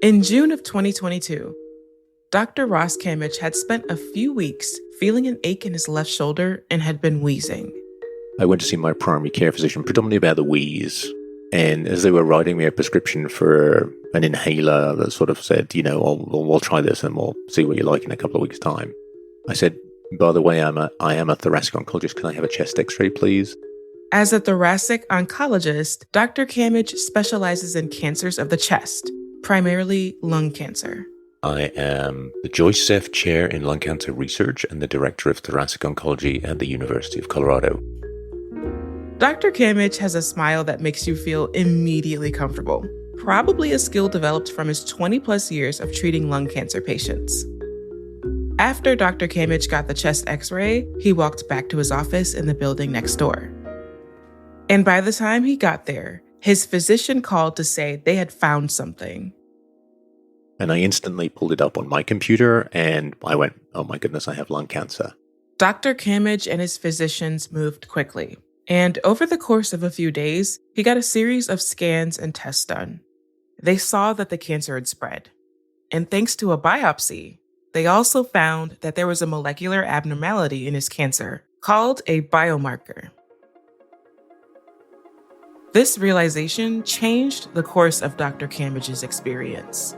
In June of 2022, Dr. Ross Kamich had spent a few weeks feeling an ache in his left shoulder and had been wheezing. I went to see my primary care physician predominantly about the wheeze. And as they were writing me a prescription for an inhaler that sort of said, we'll try this and we'll see what you like in a couple of weeks' time, I said, by the way, I am a thoracic oncologist. Can I have a chest x-ray, please? As a thoracic oncologist, Dr. Kamich specializes in cancers of the chest, primarily lung cancer. I am the Joyce Seff Chair in Lung Cancer Research and the Director of Thoracic Oncology at the University of Colorado. Dr. Kamich has a smile that makes you feel immediately comfortable, probably a skill developed from his 20-plus years of treating lung cancer patients. After Dr. Kamich got the chest x-ray, he walked back to his office in the building next door. And by the time he got there, his physician called to say they had found something. And I instantly pulled it up on my computer and I went, oh my goodness, I have lung cancer. Dr. Kamich and his physicians moved quickly. And over the course of a few days, he got a series of scans and tests done. They saw that the cancer had spread. And thanks to a biopsy, they also found that there was a molecular abnormality in his cancer called a biomarker. This realization changed the course of Dr. Kamich's experience.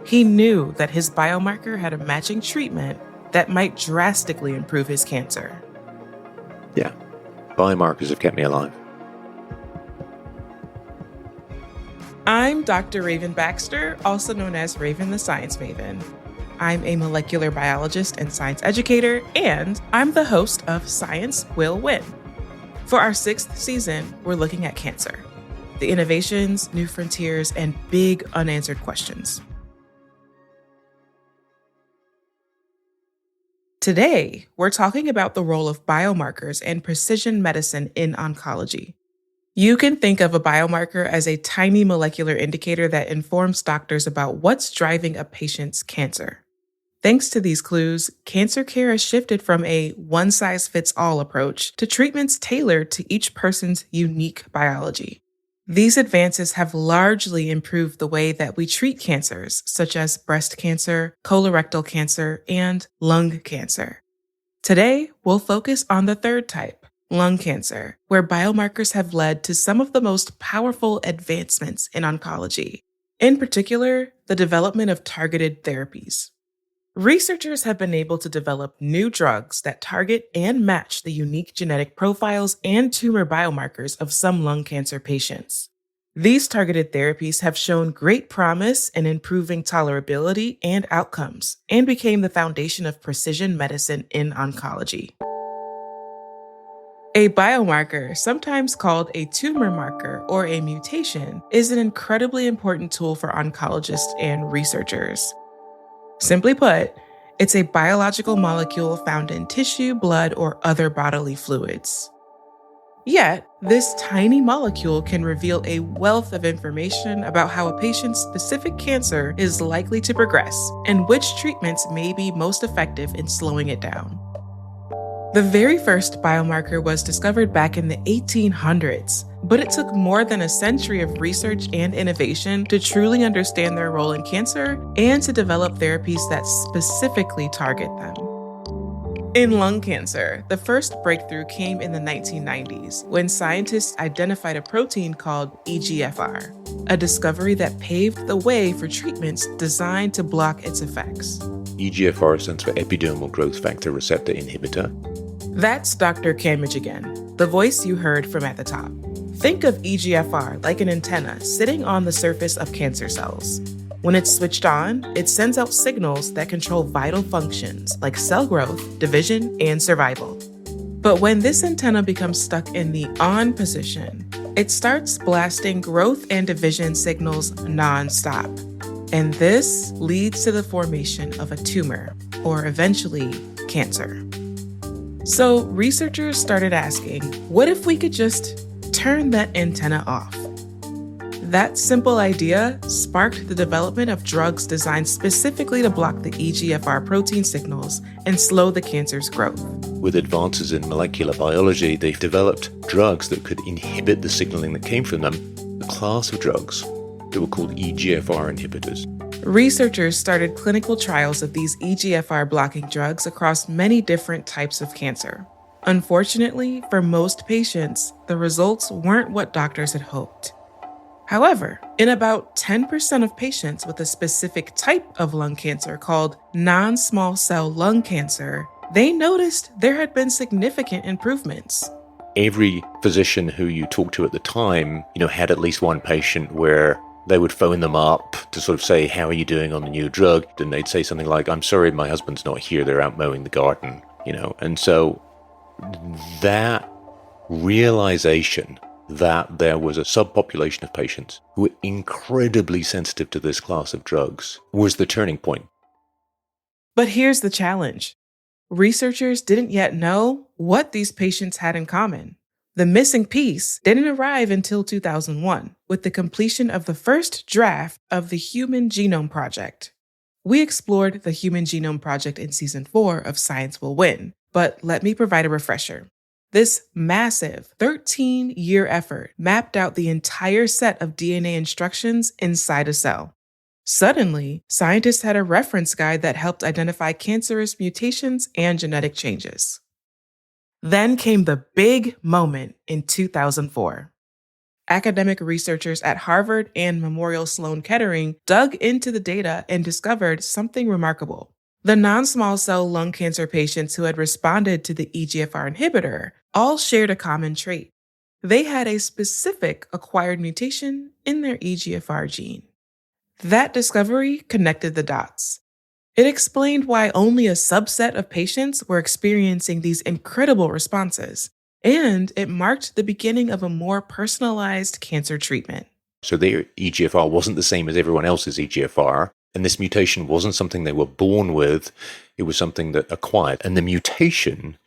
He knew that his biomarker had a matching treatment that might drastically improve his cancer. Yeah, biomarkers have kept me alive. I'm Dr. Raven Baxter, also known as Raven the Science Maven. I'm a molecular biologist and science educator, and I'm the host of Science Will Win. For our 6th season, we're looking at cancer, the innovations, new frontiers, and big unanswered questions. Today, we're talking about the role of biomarkers and precision medicine in oncology. You can think of a biomarker as a tiny molecular indicator that informs doctors about what's driving a patient's cancer. Thanks to these clues, cancer care has shifted from a one-size-fits-all approach to treatments tailored to each person's unique biology. These advances have largely improved the way that we treat cancers, such as breast cancer, colorectal cancer, and lung cancer. Today, we'll focus on the third type, lung cancer, where biomarkers have led to some of the most powerful advancements in oncology. In particular, the development of targeted therapies. Researchers have been able to develop new drugs that target and match the unique genetic profiles and tumor biomarkers of some lung cancer patients. These targeted therapies have shown great promise in improving tolerability and outcomes, and became the foundation of precision medicine in oncology. A biomarker, sometimes called a tumor marker or a mutation, is an incredibly important tool for oncologists and researchers. Simply put, it's a biological molecule found in tissue, blood, or other bodily fluids. Yet, this tiny molecule can reveal a wealth of information about how a patient's specific cancer is likely to progress and which treatments may be most effective in slowing it down. The very first biomarker was discovered back in the 1800s, but it took more than a century of research and innovation to truly understand their role in cancer and to develop therapies that specifically target them. In lung cancer, the first breakthrough came in the 1990s when scientists identified a protein called EGFR, a discovery that paved the way for treatments designed to block its effects. EGFR stands for epidermal growth factor receptor inhibitor. That's Dr. Kamich again, the voice you heard from at the top. Think of EGFR like an antenna sitting on the surface of cancer cells. When it's switched on, it sends out signals that control vital functions like cell growth, division, and survival. But when this antenna becomes stuck in the on position, it starts blasting growth and division signals nonstop. And this leads to the formation of a tumor, or eventually cancer. So researchers started asking, what if we could just turn that antenna off? That simple idea sparked the development of drugs designed specifically to block the EGFR protein signals and slow the cancer's growth. With advances in molecular biology, they've developed drugs that could inhibit the signaling that came from them, a class of drugs that were called EGFR inhibitors. Researchers started clinical trials of these EGFR blocking drugs across many different types of cancer. Unfortunately, for most patients, the results weren't what doctors had hoped. However, in about 10% of patients with a specific type of lung cancer called non-small cell lung cancer, they noticed there had been significant improvements. Every physician who you talked to at the time, had at least one patient where they would phone them up to sort of say, how are you doing on the new drug? And they'd say something like, I'm sorry, my husband's not here. They're out mowing the garden, And so that realization that there was a subpopulation of patients who were incredibly sensitive to this class of drugs was the turning point. But here's the challenge. Researchers didn't yet know what these patients had in common. The missing piece didn't arrive until 2001, with the completion of the first draft of the Human Genome Project. We explored the Human Genome Project in Season 4 of Science Will Win, but let me provide a refresher. This massive 13-year effort mapped out the entire set of DNA instructions inside a cell. Suddenly, scientists had a reference guide that helped identify cancerous mutations and genetic changes. Then came the big moment in 2004. Academic researchers at Harvard and Memorial Sloan Kettering dug into the data and discovered something remarkable. The non-small cell lung cancer patients who had responded to the EGFR inhibitor all shared a common trait. They had a specific acquired mutation in their EGFR gene. That discovery connected the dots. It explained why only a subset of patients were experiencing these incredible responses, and it marked the beginning of a more personalized cancer treatment. So their EGFR wasn't the same as everyone else's EGFR, and this mutation wasn't something they were born with, it was something that acquired. And the mutation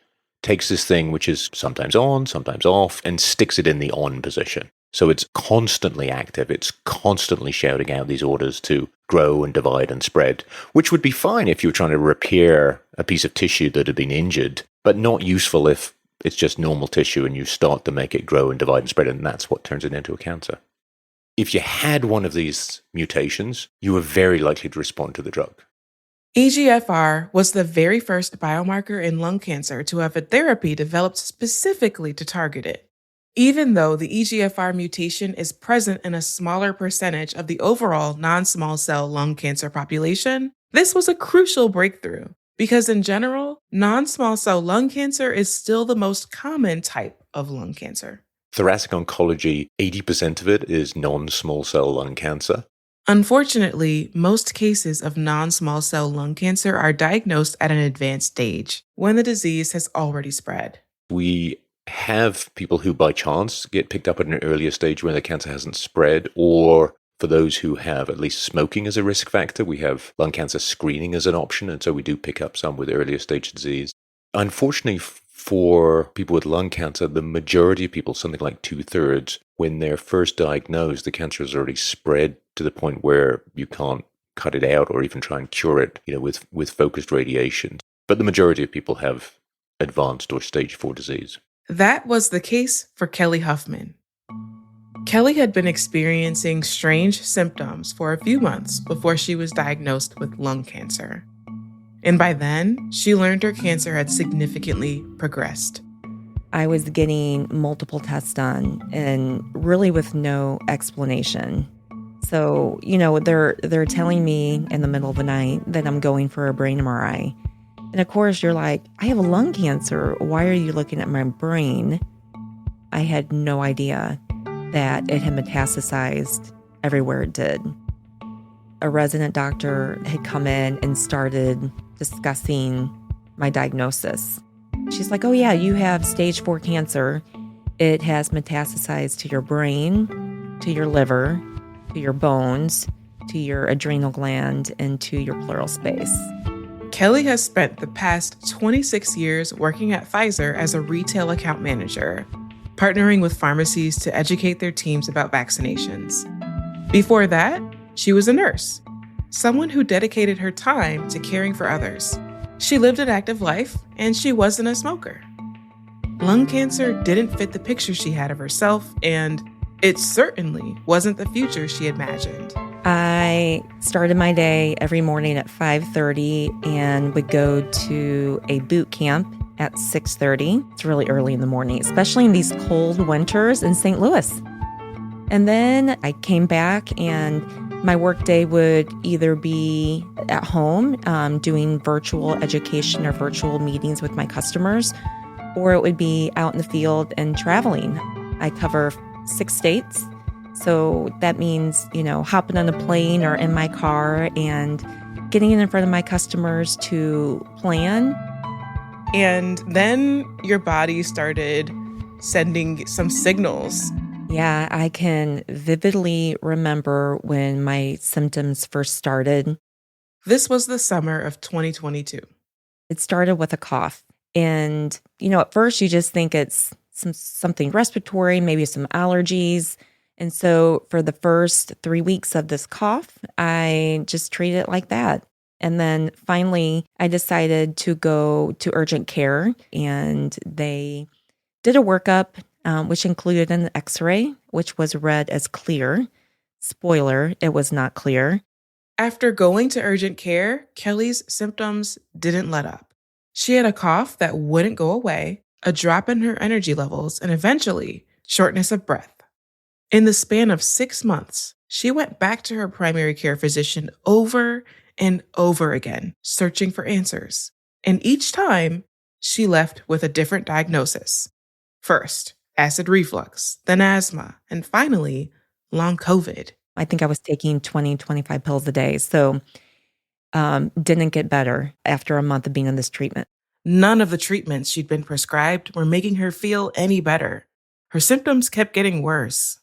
takes this thing which is sometimes on, sometimes off, and sticks it in the on position. So it's constantly active, it's constantly shouting out these orders to grow and divide and spread, which would be fine if you were trying to repair a piece of tissue that had been injured, but not useful if it's just normal tissue and you start to make it grow and divide and spread, and that's what turns it into a cancer. If you had one of these mutations, you were very likely to respond to the drug. EGFR was the very first biomarker in lung cancer to have a therapy developed specifically to target it. Even though the EGFR mutation is present in a smaller percentage of the overall non-small cell lung cancer population, this was a crucial breakthrough because in general, non-small cell lung cancer is still the most common type of lung cancer. Thoracic oncology, 80% of it is non-small cell lung cancer. Unfortunately, most cases of non-small cell lung cancer are diagnosed at an advanced stage, when the disease has already spread. We have people who by chance get picked up at an earlier stage when the cancer hasn't spread, or for those who have at least smoking as a risk factor, we have lung cancer screening as an option, and so we do pick up some with earlier stage disease. Unfortunately, for people with lung cancer, the majority of people, something like 2/3, when they're first diagnosed, the cancer has already spread to the point where you can't cut it out or even try and cure it, with focused radiation. But the majority of people have advanced or stage 4 disease. That was the case for Kelly Huffman. Kelly had been experiencing strange symptoms for a few months before she was diagnosed with lung cancer. And by then, she learned her cancer had significantly progressed. I was getting multiple tests done and really with no explanation. So, they're telling me in the middle of the night that I'm going for a brain MRI. And of course, you're like, I have a lung cancer. Why are you looking at my brain? I had no idea that it had metastasized everywhere it did. A resident doctor had come in and started discussing my diagnosis. She's like, oh yeah, you have stage 4 cancer. It has metastasized to your brain, to your liver, to your bones, to your adrenal gland, and to your pleural space. Kelly has spent the past 26 years working at Pfizer as a retail account manager, partnering with pharmacies to educate their teams about vaccinations. Before that, she was a nurse, someone who dedicated her time to caring for others. She lived an active life, and she wasn't a smoker. Lung cancer didn't fit the picture she had of herself, and it certainly wasn't the future she imagined. I started my day every morning at 5:30 and would go to a boot camp at 6:30. It's really early in the morning, especially in these cold winters in St. Louis. And then I came back and my workday would either be at home doing virtual education or virtual meetings with my customers, or it would be out in the field and traveling. I cover 6 states. So that means, hopping on a plane or in my car and getting in front of my customers to plan. And then your body started sending some signals. Yeah, I can vividly remember when my symptoms first started. This was the summer of 2022. It started with a cough. And, at first you just think it's something respiratory, maybe some allergies. And so for the first 3 weeks of this cough, I just treated it like that. And then finally, I decided to go to urgent care, and they did a workup, which included an x-ray, which was read as clear. Spoiler, it was not clear. After going to urgent care, Kelly's symptoms didn't let up. She had a cough that wouldn't go away, a drop in her energy levels, and eventually, shortness of breath. In the span of 6 months, she went back to her primary care physician over and over again, searching for answers. And each time, she left with a different diagnosis. First, acid reflux, then asthma, and finally, long COVID. I think I was taking 20, 25 pills a day. So didn't get better after a month of being in this treatment. None of the treatments she'd been prescribed were making her feel any better. Her symptoms kept getting worse.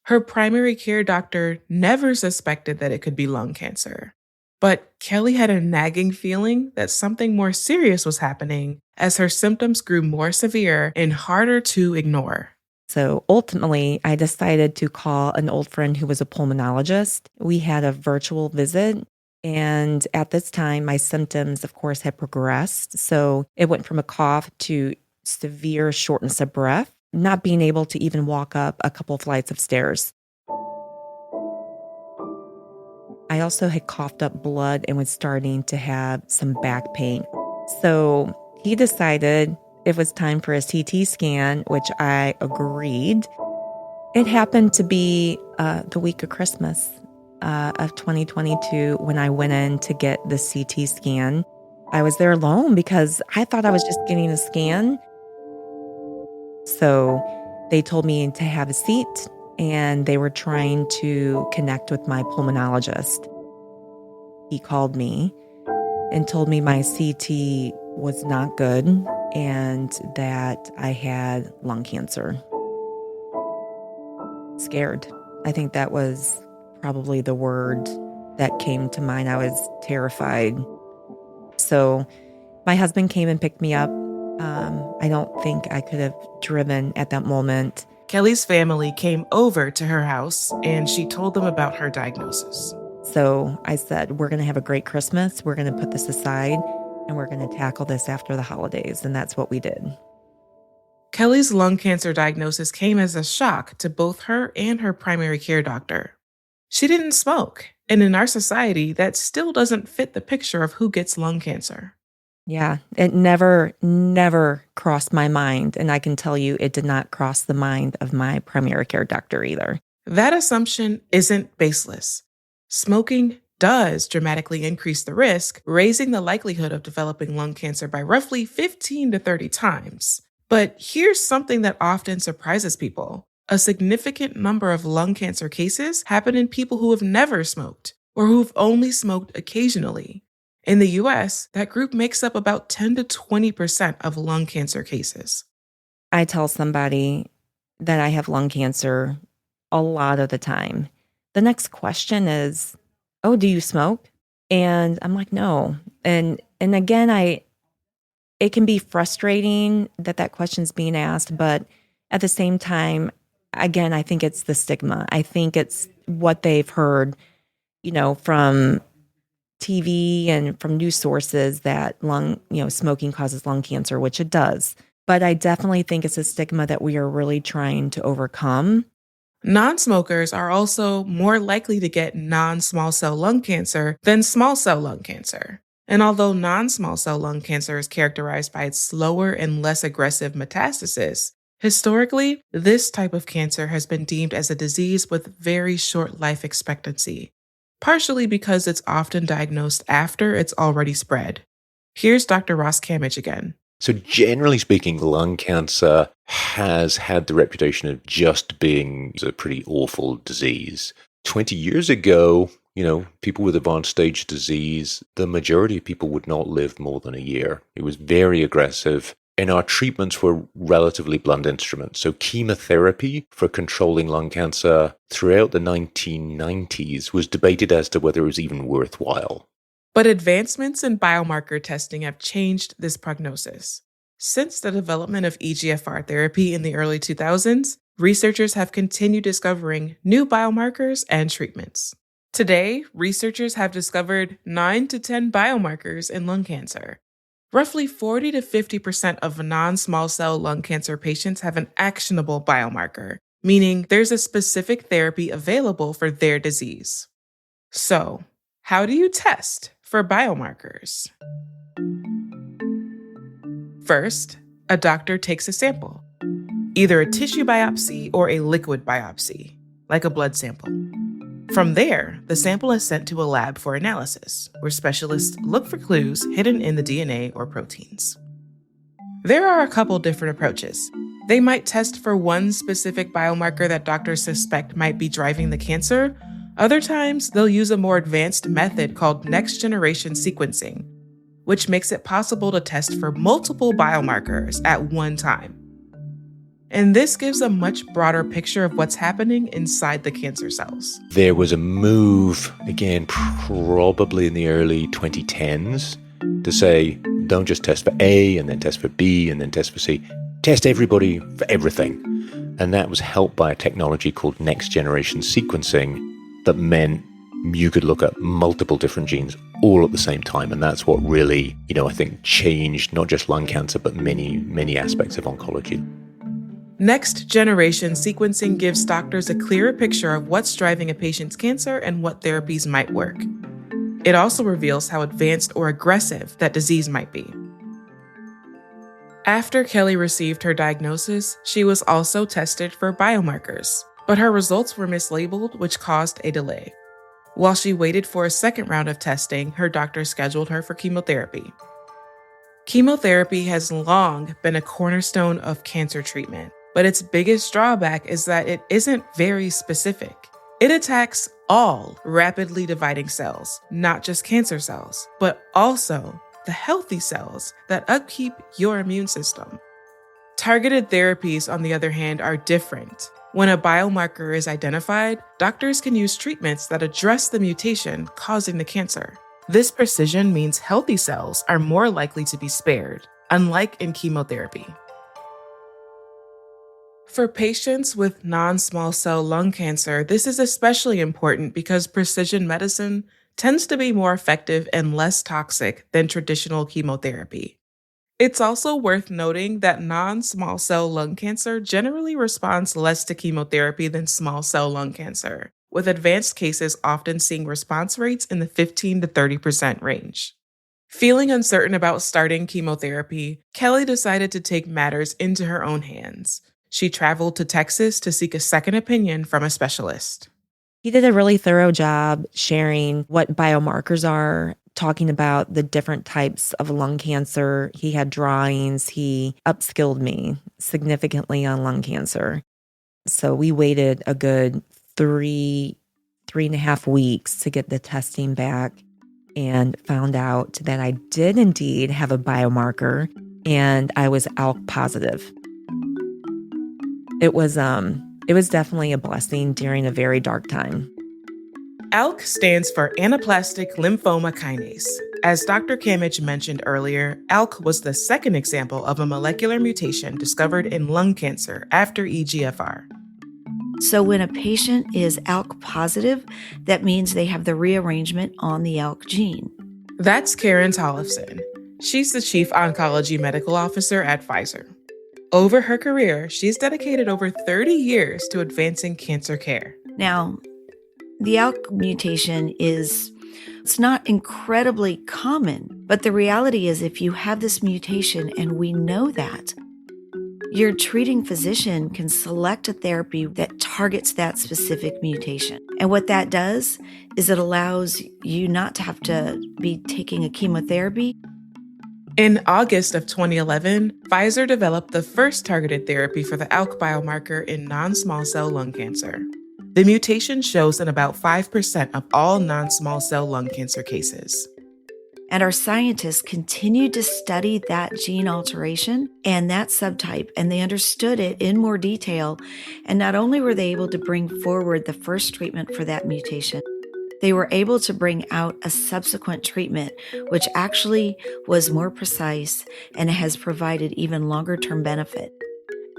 Her primary care doctor never suspected that it could be lung cancer. But Kelly had a nagging feeling that something more serious was happening as her symptoms grew more severe and harder to ignore. So ultimately, I decided to call an old friend who was a pulmonologist. We had a virtual visit. And at this time, my symptoms, of course, had progressed. So it went from a cough to severe shortness of breath, not being able to even walk up a couple of flights of stairs. I also had coughed up blood and was starting to have some back pain. So he decided it was time for a CT scan, which I agreed. It happened to be the week of Christmas of 2022 when I went in to get the CT scan. I was there alone because I thought I was just getting a scan. So they told me to have a seat, and they were trying to connect with my pulmonologist. He called me and told me my CT was not good and that I had lung cancer. Scared. I think that was probably the word that came to mind. I was terrified. So my husband came and picked me up. I don't think I could have driven at that moment. Kelly's family came over to her house and she told them about her diagnosis. So I said, we're going to have a great Christmas. We're going to put this aside and we're going to tackle this after the holidays. And that's what we did. Kelly's lung cancer diagnosis came as a shock to both her and her primary care doctor. She didn't smoke, and in our society, that still doesn't fit the picture of who gets lung cancer. Yeah, it never crossed my mind. And I can tell you it did not cross the mind of my primary care doctor either. That assumption isn't baseless. Smoking does dramatically increase the risk, raising the likelihood of developing lung cancer by roughly 15 to 30 times. But here's something that often surprises people. A significant number of lung cancer cases happen in people who have never smoked or who've only smoked occasionally. In the US, that group makes up about 10 to 20% of lung cancer cases. I tell somebody that I have lung cancer a lot of the time. The next question is, oh, do you smoke? And I'm like, no. And again, it can be frustrating that question's being asked, but at the same time, again, I think it's the stigma. I think it's what they've heard, from TV and from news sources that smoking causes lung cancer, which it does. But I definitely think it's a stigma that we are really trying to overcome. Non-smokers are also more likely to get non-small cell lung cancer than small cell lung cancer. And although non-small cell lung cancer is characterized by its slower and less aggressive metastasis, historically, this type of cancer has been deemed as a disease with very short life expectancy, partially because it's often diagnosed after it's already spread. Here's Dr. Ross Camage again. So generally speaking, lung cancer has had the reputation of just being a pretty awful disease. 20 years ago, people with advanced stage disease, the majority of people would not live more than a year. It was very aggressive, and our treatments were relatively blunt instruments. So chemotherapy for controlling lung cancer throughout the 1990s was debated as to whether it was even worthwhile. But advancements in biomarker testing have changed this prognosis. Since the development of EGFR therapy in the early 2000s, researchers have continued discovering new biomarkers and treatments. Today, researchers have discovered 9 to 10 biomarkers in lung cancer. Roughly 40 to 50% of non-small cell lung cancer patients have an actionable biomarker, meaning there's a specific therapy available for their disease. So, how do you test for biomarkers? First, a doctor takes a sample, either a tissue biopsy or a liquid biopsy, like a blood sample. From there, the sample is sent to a lab for analysis, where specialists look for clues hidden in the DNA or proteins. There are a couple different approaches. They might test for one specific biomarker that doctors suspect might be driving the cancer. Other times, they'll use a more advanced method called next-generation sequencing, which makes it possible to test for multiple biomarkers at one time. And this gives a much broader picture of what's happening inside the cancer cells. There was a move, again, probably in the early 2010s, to say, don't just test for A and then test for B and then test for C. Test everybody for everything. And that was helped by a technology called next-generation sequencing that meant you could look at multiple different genes all at the same time. And that's what really, I think changed not just lung cancer, but many, many aspects of oncology. Next-generation sequencing gives doctors a clearer picture of what's driving a patient's cancer and what therapies might work. It also reveals how advanced or aggressive that disease might be. After Kelly received her diagnosis, she was also tested for biomarkers, but her results were mislabeled, which caused a delay. While she waited for a second round of testing, her doctor scheduled her for chemotherapy. Chemotherapy has long been a cornerstone of cancer treatment, but its biggest drawback is that it isn't very specific. It attacks all rapidly dividing cells, not just cancer cells, but also the healthy cells that upkeep your immune system. Targeted therapies, on the other hand, are different. When a biomarker is identified, doctors can use treatments that address the mutation causing the cancer. This precision means healthy cells are more likely to be spared, unlike in chemotherapy. For patients with non-small cell lung cancer, this is especially important because precision medicine tends to be more effective and less toxic than traditional chemotherapy. It's also worth noting that non-small cell lung cancer generally responds less to chemotherapy than small cell lung cancer, with advanced cases often seeing response rates in the 15 to 30% range. Feeling uncertain about starting chemotherapy, Kelly decided to take matters into her own hands. She traveled to Texas to seek a second opinion from a specialist. He did a really thorough job sharing what biomarkers are, talking about the different types of lung cancer. He had drawings. He upskilled me significantly on lung cancer. So we waited a good 3.5 weeks to get the testing back and found out that I did indeed have a biomarker and I was ALK positive. It was definitely a blessing during a very dark time. ALK stands for anaplastic lymphoma kinase. As Dr. Camage mentioned earlier, ALK was the second example of a molecular mutation discovered in lung cancer after EGFR. So when a patient is ALK positive, that means they have the rearrangement on the ALK gene. That's Karen Tollefson. She's the Chief Oncology Medical Officer at Pfizer. Over her career, she's dedicated over 30 years to advancing cancer care. Now, the ALK mutation it's not incredibly common, but the reality is if you have this mutation and we know that, your treating physician can select a therapy that targets that specific mutation. And what that does is it allows you not to have to be taking a chemotherapy. In August of 2011, Pfizer developed the first targeted therapy for the ALK biomarker in non-small cell lung cancer. The mutation shows in about 5% of all non-small cell lung cancer cases. And our scientists continued to study that gene alteration and that subtype, and they understood it in more detail. And not only were they able to bring forward the first treatment for that mutation, they were able to bring out a subsequent treatment, which actually was more precise and has provided even longer-term benefit.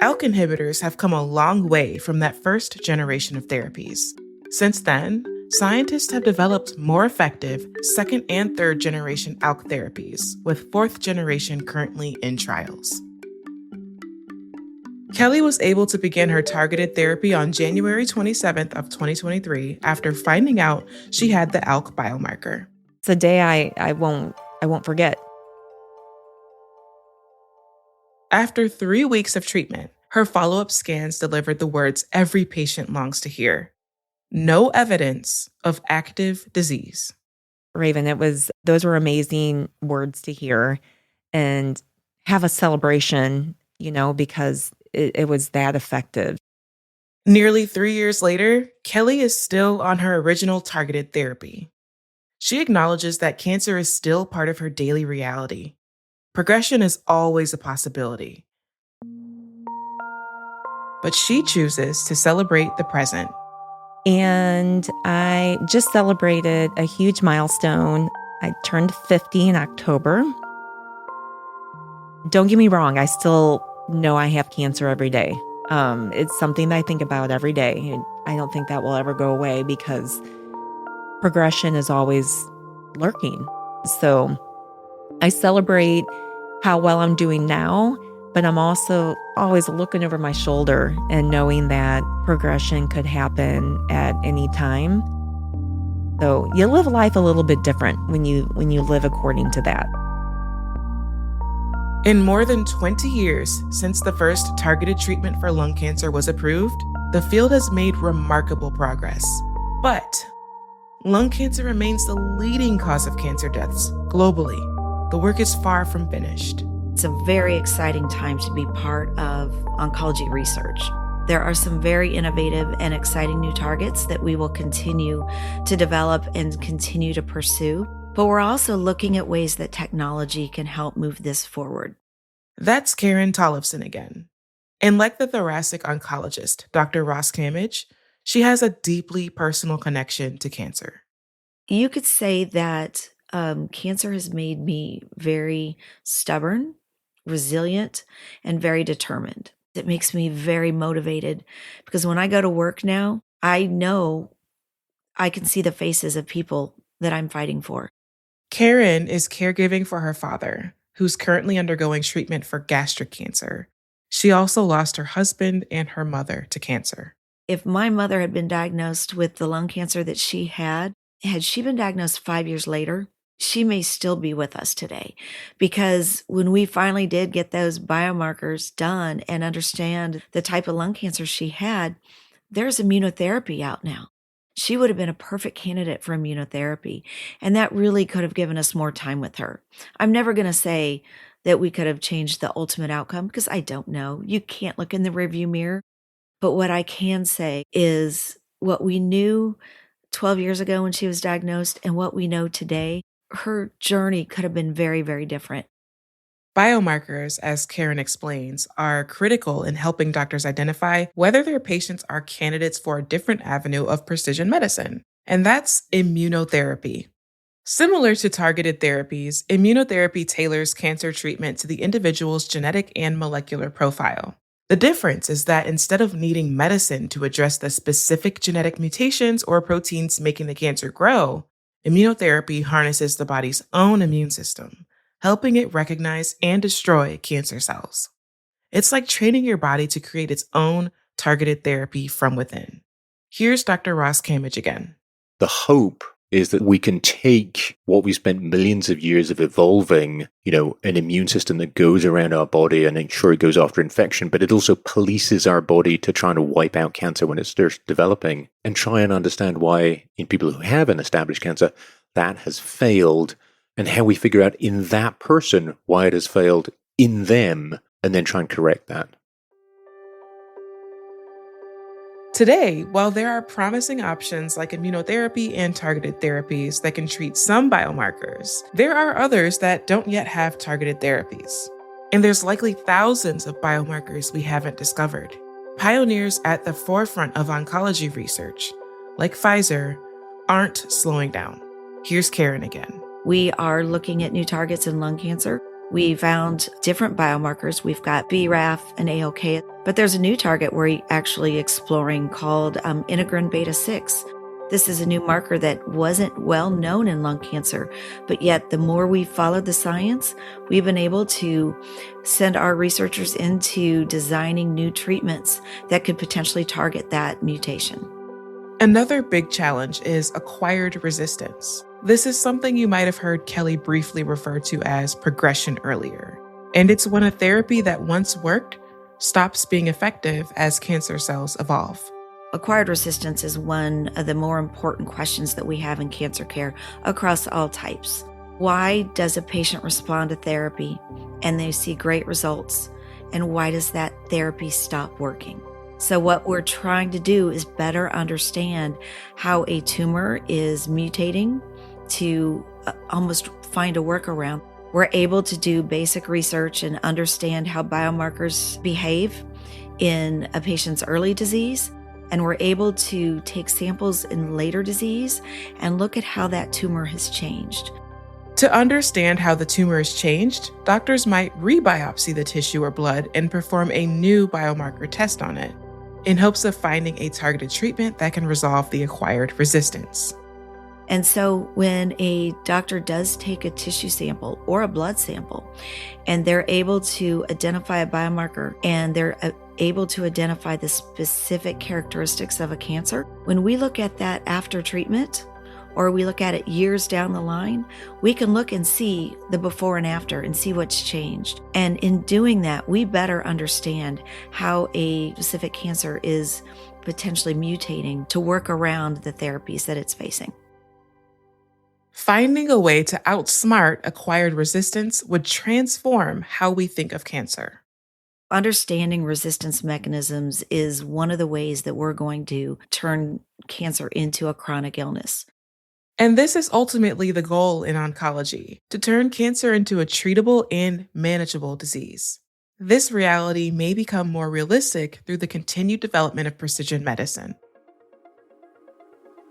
ALK inhibitors have come a long way from that first generation of therapies. Since then, scientists have developed more effective second and third generation ALK therapies, with fourth generation currently in trials. Kelly was able to begin her targeted therapy on January 27th of 2023 after finding out she had the ALK biomarker. It's a day I won't forget. After 3 weeks of treatment, her follow-up scans delivered the words every patient longs to hear: no evidence of active disease. Raven, those were amazing words to hear and have a celebration, because it was that effective. Nearly 3 years later, Kelly is still on her original targeted therapy. She acknowledges that cancer is still part of her daily reality. Progression is always a possibility. But she chooses to celebrate the present. And I just celebrated a huge milestone. I turned 50 in October. Don't get me wrong, I still know I have cancer every day. It's something that I think about every day. And I don't think that will ever go away because progression is always lurking. So I celebrate how well I'm doing now, but I'm also always looking over my shoulder and knowing that progression could happen at any time. So you live life a little bit different when you live according to that. In more than 20 years since the first targeted treatment for lung cancer was approved, the field has made remarkable progress. But lung cancer remains the leading cause of cancer deaths globally. The work is far from finished. It's a very exciting time to be part of oncology research. There are some very innovative and exciting new targets that we will continue to develop and continue to pursue. But we're also looking at ways that technology can help move this forward. That's Karen Tollefson again. And like the thoracic oncologist, Dr. Ross Camage, she has a deeply personal connection to cancer. You could say that cancer has made me very stubborn, resilient, and very determined. It makes me very motivated because when I go to work now, I know I can see the faces of people that I'm fighting for. Karen is caregiving for her father, who's currently undergoing treatment for gastric cancer. She also lost her husband and her mother to cancer. If my mother had been diagnosed with the lung cancer that she had she been diagnosed 5 years later, she may still be with us today. Because when we finally did get those biomarkers done and understand the type of lung cancer she had, there's immunotherapy out now. She would have been a perfect candidate for immunotherapy. And that really could have given us more time with her. I'm never going to say that we could have changed the ultimate outcome because I don't know. You can't look in the rearview mirror. But what I can say is what we knew 12 years ago when she was diagnosed and what we know today, her journey could have been very, very different. Biomarkers, as Karen explains, are critical in helping doctors identify whether their patients are candidates for a different avenue of precision medicine, and that's immunotherapy. Similar to targeted therapies, immunotherapy tailors cancer treatment to the individual's genetic and molecular profile. The difference is that instead of needing medicine to address the specific genetic mutations or proteins making the cancer grow, immunotherapy harnesses the body's own immune system, helping it recognize and destroy cancer cells. It's like training your body to create its own targeted therapy from within. Here's Dr. Ross Camage again. The hope is that we can take what we spent millions of years of evolving, an immune system that goes around our body and ensure it goes after infection, but it also polices our body to try to wipe out cancer when it starts developing, and try and understand why in people who have an established cancer, that has failed, and how we figure out in that person why it has failed in them, and then try and correct that. Today, while there are promising options like immunotherapy and targeted therapies that can treat some biomarkers, there are others that don't yet have targeted therapies. And there's likely thousands of biomarkers we haven't discovered. Pioneers at the forefront of oncology research, like Pfizer, aren't slowing down. Here's Karen again. We are looking at new targets in lung cancer. We found different biomarkers. We've got BRAF and ALK, but there's a new target we're actually exploring called integrin beta-6. This is a new marker that wasn't well known in lung cancer, but yet the more we followed the science, we've been able to send our researchers into designing new treatments that could potentially target that mutation. Another big challenge is acquired resistance. This is something you might have heard Kelly briefly refer to as progression earlier. And it's when a therapy that once worked stops being effective as cancer cells evolve. Acquired resistance is one of the more important questions that we have in cancer care across all types. Why does a patient respond to therapy and they see great results? And why does that therapy stop working? So what we're trying to do is better understand how a tumor is mutating to almost find a workaround. We're able to do basic research and understand how biomarkers behave in a patient's early disease. And we're able to take samples in later disease and look at how that tumor has changed. To understand how the tumor has changed, doctors might rebiopsy the tissue or blood and perform a new biomarker test on it, in hopes of finding a targeted treatment that can resolve the acquired resistance. And so when a doctor does take a tissue sample or a blood sample, and they're able to identify a biomarker and they're able to identify the specific characteristics of a cancer, when we look at that after treatment, or we look at it years down the line, we can look and see the before and after and see what's changed. And in doing that, we better understand how a specific cancer is potentially mutating to work around the therapies that it's facing. Finding a way to outsmart acquired resistance would transform how we think of cancer. Understanding resistance mechanisms is one of the ways that we're going to turn cancer into a chronic illness. And this is ultimately the goal in oncology, to turn cancer into a treatable and manageable disease. This reality may become more realistic through the continued development of precision medicine.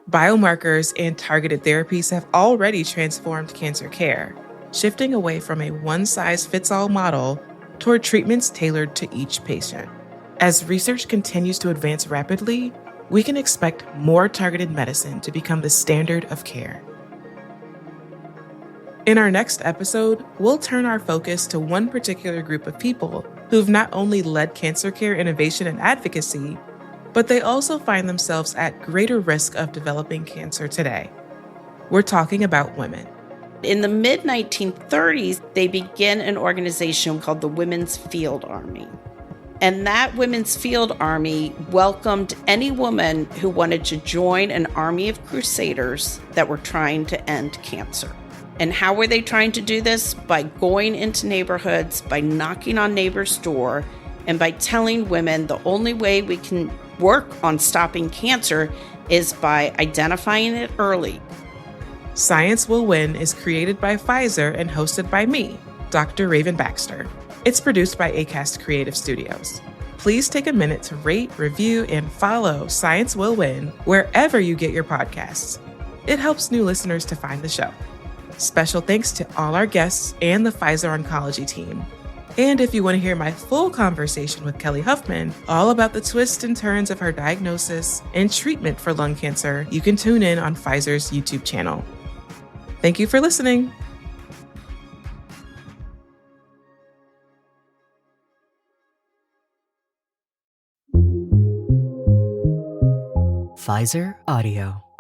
Biomarkers and targeted therapies have already transformed cancer care, shifting away from a one-size-fits-all model toward treatments tailored to each patient. As research continues to advance rapidly, we can expect more targeted medicine to become the standard of care. In our next episode, we'll turn our focus to one particular group of people who've not only led cancer care innovation and advocacy, but they also find themselves at greater risk of developing cancer today. We're talking about women. In the mid-1930s, they began an organization called the Women's Field Army. And that Women's Field Army welcomed any woman who wanted to join an army of crusaders that were trying to end cancer. And how were they trying to do this? By going into neighborhoods, by knocking on neighbors' door, and by telling women the only way we can work on stopping cancer is by identifying it early. Science Will Win is created by Pfizer and hosted by me, Dr. Raven Baxter. It's produced by Acast Creative Studios. Please take a minute to rate, review, and follow Science Will Win wherever you get your podcasts. It helps new listeners to find the show. Special thanks to all our guests and the Pfizer Oncology team. And if you want to hear my full conversation with Kelly Huffman, all about the twists and turns of her diagnosis and treatment for lung cancer, you can tune in on Pfizer's YouTube channel. Thank you for listening. Pfizer Audio.